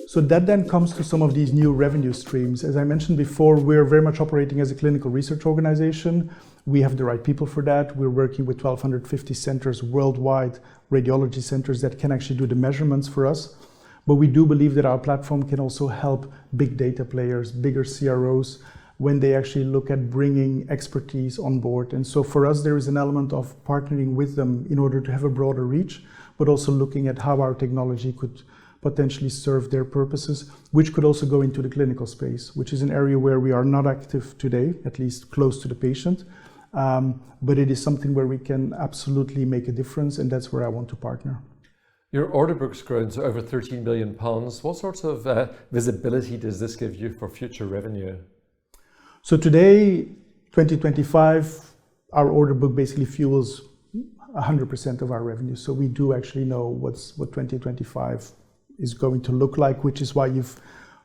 So that then comes to some of these new revenue streams. As I mentioned before, we're very much operating as a clinical research organization. We have the right people for that. We're working with 1,250 centers worldwide, radiology centers that can actually do the measurements for us. But we do believe that our platform can also help big data players, bigger CROs, when they actually look at bringing expertise on board. And so for us, there is an element of partnering with them in order to have a broader reach, but also looking at how our technology could potentially serve their purposes, which could also go into the clinical space, which is an area where we are not active today, at least close to the patient. But it is something where we can absolutely make a difference, and that's where I want to partner. Your order book's grown to over £13 billion. What sorts of visibility does this give you for future revenue? So today, 2025, our order book basically fuels 100% of our revenue. So we do actually know what 2025 is going to look like, which is why you've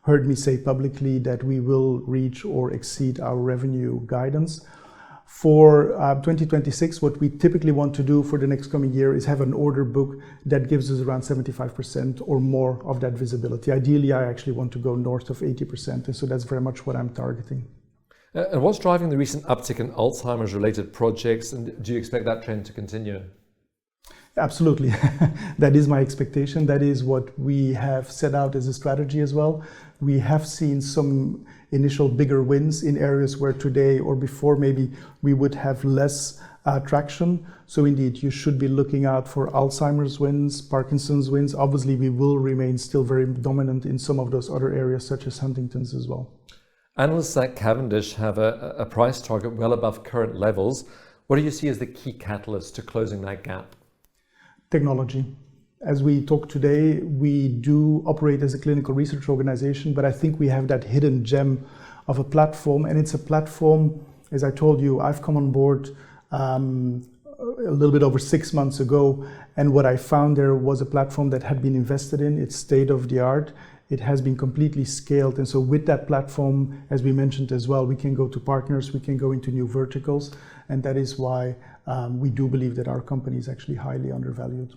heard me say publicly that we will reach or exceed our revenue guidance. For 2026, what we typically want to do for the next coming year is have an order book that gives us around 75% or more of that visibility. Ideally, I actually want to go north of 80%, and so that's very much what I'm targeting. And what's driving the recent uptick in Alzheimer's-related projects, and do you expect that trend to continue? Absolutely. That is my expectation. That is what we have set out as a strategy as well. We have seen some initial bigger wins in areas where today or before maybe we would have less traction. So indeed, you should be looking out for Alzheimer's wins, Parkinson's wins. Obviously, we will remain still very dominant in some of those other areas, such as Huntington's as well. Analysts at Cavendish have a price target well above current levels. What do you see as the key catalyst to closing that gap? Technology. As we talk today, we do operate as a clinical research organization, but I think we have that hidden gem of a platform, and it's a platform, as I told you, I've come on board a little bit over 6 months ago, and what I found there was a platform that had been invested in. It's state of the art. It has been completely scaled, and so with that platform, as we mentioned as well, we can go to partners, we can go into new verticals, and that is why we do believe that our company is actually highly undervalued.